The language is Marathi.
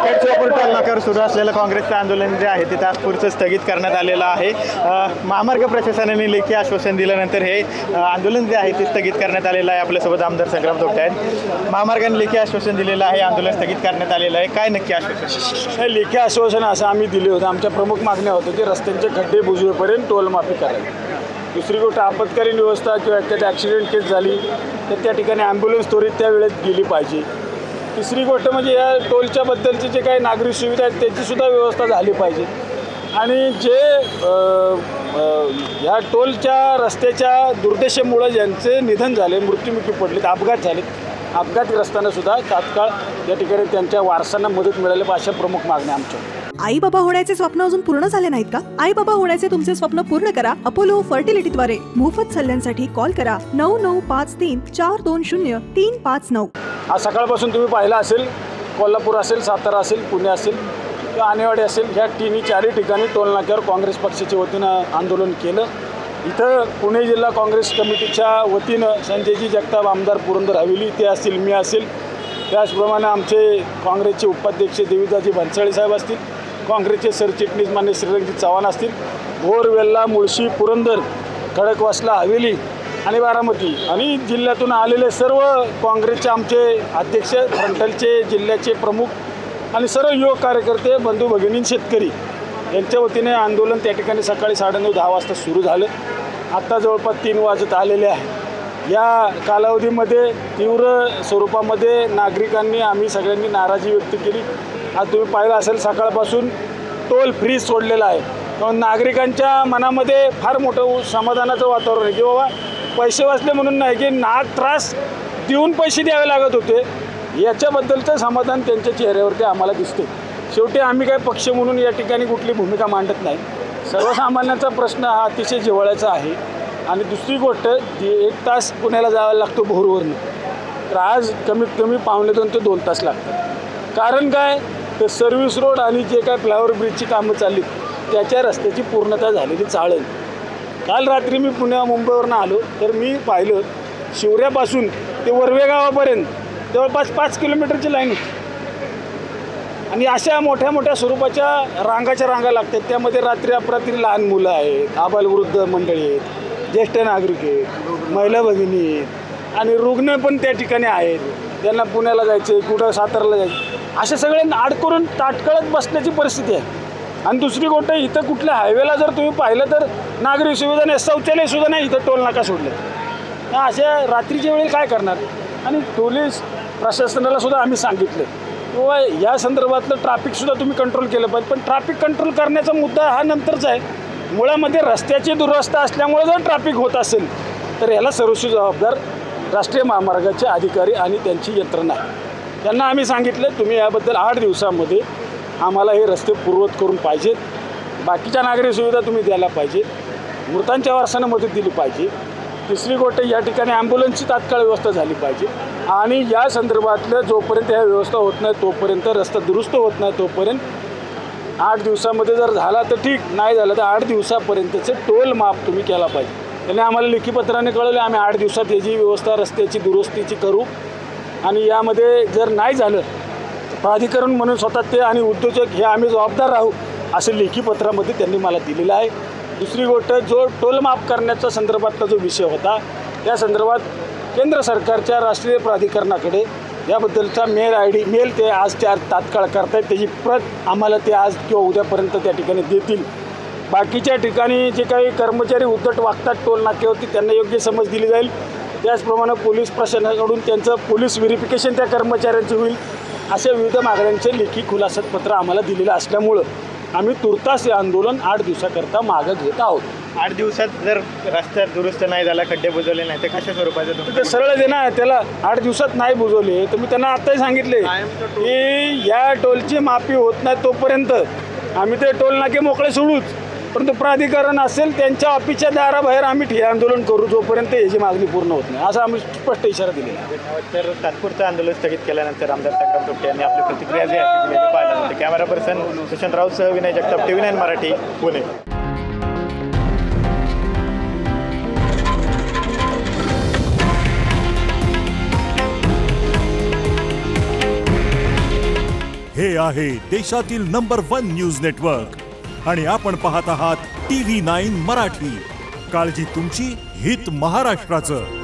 खेडचोपर टोल नाक्यावर सुरू असलेलं काँग्रेसचं आंदोलन जे आहे ते तात्पुरतं स्थगित करण्यात आलेलं आहे। महामार्ग प्रशासनाने लेखी आश्वासन दिल्यानंतर हे आंदोलन जे आहे ते स्थगित करण्यात आलेलं आहे। आपल्यासोबत आमदार संग्राम धोपटे आहेत। महामार्गाने लेखी आश्वासन दिलेलं आहे, आंदोलन स्थगित करण्यात आलेलं आहे। काय नक्की आश्वासन? हे लेखी आश्वासन असं आम्ही दिले होते। आमच्या प्रमुख मागण्या होत्या की रस्त्यांचे खड्डे बुजवेपर्यंत टोल माफी करावी। दुसरी गोष्ट आपत्कालीन व्यवस्था किंवा एखादी ॲक्सिडेंट केस झाली तर त्या ठिकाणी ॲम्ब्युलन्स त्वरित त्या वेळेत गेली पाहिजे। तिसरी गोष्ट म्हणजे या टोलच्या बद्दलचे जे काही नागरी सुविधा आहेत त्याचीसुद्धा व्यवस्था झाली पाहिजे। आणि जे ह्या टोलच्या रस्त्याच्या दुर्दशेमुळे ज्यांचे निधन झाले, मृत्युमुखी पडलेत, अपघात झालेत, अपघातग्रस्तांना सुद्धा तात्काळ या ठिकाणी त्यांच्या वारसांना मदत मिळाली अशा प्रमुख मागण्या आमच्या। आई बाबा होण्याचे स्वप्न अजून पूर्ण झाले नाहीत का? आई बाबा होण्याचे तुमचे स्वप्न पूर्ण करा अपोलो फर्टिलिटीद्वारे। मोफत सल्ल्यांसाठी कॉल करा 9953420359। आज सकाळपासून तुम्ही पाहिलं असेल, कोल्हापूर असेल, सातारा असेल, पुणे असेल किंवा आणेवाडी असेल, ह्या चारही ठिकाणी टोलनाक्यावर काँग्रेस पक्षाच्या वतीनं आंदोलन केलं। इथं पुणे जिल्हा काँग्रेस कमिटीच्या वतीनं संजयजी जगताप, आमदार पुरंदर हवेली ते असतील, मी असेल, त्याचप्रमाणे आमचे काँग्रेसचे उपाध्यक्ष देवीदाजी भन्साळी साहेब असतील, काँग्रेसचे सरचिटणीस मान्य श्रीरंगजी चव्हाण असतील, भोर, वेल्हा, मुळशी, पुरंदर, खडकवासला, हवेली आणि बारामती आणि जिल्ह्यातून आलेले सर्व काँग्रेसचे आमचे अध्यक्ष, फ्रंटलचे जिल्ह्याचे प्रमुख आणि सर्व युवक कार्यकर्ते, बंधू भगिनी, शेतकरी यांच्या वतीने आंदोलन त्या ठिकाणी सकाळी 9:30-10 वाजता सुरू झालं। आत्ता जवळपास 3 वाजत आलेले आहे। या कालावधीमध्ये तीव्र स्वरूपामध्ये नागरिकांनी, आम्ही सगळ्यांनी नाराजी व्यक्त केली। आज तुम्ही पाहिलं असेल, सकाळपासून टोल फ्री सोडलेला आहे। पण नागरिकांच्या मनामध्ये फार मोठं समाधानाचं वातावरण आहे की बाबा पैसे वाचले म्हणून नाही, की त्रास देऊन पैसे द्यावे लागत होते, याच्याबद्दलचं समाधान त्यांच्या चेहऱ्यावरती आम्हाला दिसते। शेवटी आम्ही काय पक्ष म्हणून या ठिकाणी कुठली भूमिका मांडत नाही। सर्वसामान्यांचा प्रश्न हा अतिशय जिव्हाळ्याचा आहे। आणि दुसरी गोष्ट, 1 तास पुण्याला जायला लागतो भोरवरनं, तर आज कमीत कमी 1.5 ते 2 तास लागतात। कारण काय, तर सर्व्हिस रोड आणि जे काय फ्लायओव्हर ब्रिजची कामं चालली त्याच्या रस्त्याची पूर्णता झालेली चाळण। काल रात्री मी मुंबईवरनं आलो तर मी पाहिलं शिवऱ्यापासून ते वरवे गावापर्यंत जवळपास 5 किलोमीटरची लाईन होती आणि अशा मोठ्या मोठ्या स्वरूपाच्या रांगा लागतात। त्यामध्ये रात्री अपरात्री लहान मुलं आहेत, आबालवृद्ध मंडळी आहेत, ज्येष्ठ नागरिक आहेत, महिला भगिनी आहेत आणि रुग्ण पण त्या ठिकाणी आहेत। त्यांना पुण्याला जायचं, कुठं साताराला जायचं, असे सगळे अडकरून ताटकळत बसण्याची परिस्थिती आहे। आणि दुसरी गोष्ट, इथं कुठल्या हायवेला जर तुम्ही पाहिलं तर नागरी सुविधा नाही, शौचालयसुद्धा नाही, इथं टोल नाका सोडले। अशा रात्रीच्या वेळी काय करणार? आणि पोलीस प्रशासनाला सुद्धा आम्ही सांगितलं किंवा या संदर्भातलं ट्रॅफिकसुद्धा तुम्ही कंट्रोल केलं पाहिजे। पण ट्रॅफिक कंट्रोल करण्याचा मुद्दा हा नंतरचा आहे। मुळामध्ये रस्त्याची दुरवस्था असल्यामुळे जर ट्रॅफिक होत असेल तर याला सर्वस्वी जबाबदार राष्ट्रीय महामार्गाचे अधिकारी आणि त्यांची यंत्रणा आहे। त्यांना आम्ही सांगितलं तुम्ही याबद्दल 8 दिवसामध्ये आम्हाला हे रस्ते पूर्ववत करून पाहिजेत, बाकीच्या नागरी सुविधा तुम्ही द्यायला पाहिजे, मृतांच्या वारसांना मदत दिली पाहिजे। तिसरी गोष्ट, या ठिकाणी ॲम्ब्युलन्सची तात्काळ व्यवस्था झाली पाहिजे आणि या संदर्भातलं जोपर्यंत ह्या व्यवस्था होत नाही तोपर्यंत, रस्ता दुरुस्त होत नाही तोपर्यंत 8 दिवसामध्ये जर झाला तर ठीक, नाही झालं तर 8 दिवसापर्यंतचं टोल माफ तुम्ही केला पाहिजे। त्यांनी आम्हाला लेखीपत्राने कळवले आम्ही 8 दिवसात याची व्यवस्था रस्त्याची दुरुस्तीची करू आणि यामध्ये जर नाही झालं प्राधिकरण म्हणून स्वतः ते आणि उद्योजक हे आम्ही जबाबदार राहू असं लेखीपत्रामध्ये त्यांनी मला दिलेलं आहे। दुसरी गोष्ट, जो टोल माफ करण्याच्या संदर्भातला जो विषय होता त्या संदर्भात केंद्र सरकारच्या राष्ट्रीय प्राधिकरणाकडे याबद्दलचा मेल ते आज तात्काळ करतायत, त्याची प्रत आम्हाला ते आज किंवा उद्यापर्यंत त्या ठिकाणी देतील। बाकीच्या ठिकाणी जे काही कर्मचारी उद्धट वागतात टोल नाक्यावरती त्यांना योग्य समज दिली जाईल। त्याचप्रमाणे पोलीस प्रशासनाकडून त्यांचं पोलीस व्हेरिफिकेशन त्या कर्मचाऱ्यांचं होईल। अशा विविध मागण्यांचे लेखी खुलासापत्र आम्हाला दिलेलं असल्यामुळं आम्ही तुर्तास हे आंदोलन 8 दिवसाकरता मागं घेत आहोत। 8 दिवसात जर रस्त्यात दुरुस्त नाही झाला, खड्डे बुजवले नाही तर कशा स्वरूपाचं? ते सरळ दे ना, त्याला 8 दिवसात नाही बुजवले तर मी त्यांना आत्ताही सांगितले की या टोलची माफी होत नाही तोपर्यंत आम्ही ते टोल नाके मोकळे सोडूच, परंतु प्राधिकरण असेल त्यांच्या ऑफिसच्या दाराबाहेर आम्ही ठिय्या आंदोलन करू जोपर्यंत याची मागणी पूर्ण होत नाही, असा आम्ही स्पष्ट इशारा दिलेला आहे। तर तात्पुरतं आंदोलन स्थगित केल्यानंतर आमदार संग्राम धोपटे यांनी आपली प्रतिक्रिया जी आहे ती पाहिली होती। कॅमेरा पर्सन सुशांत राऊतसह विनय जगताप, TV9 मराठी, पुणे। हे आहे देशातील नंबर 1 न्यूज नेटवर्क आणि आपण पाहत आहात TV9 मराठी. काळजी तुमची, हित महाराष्ट्राचं.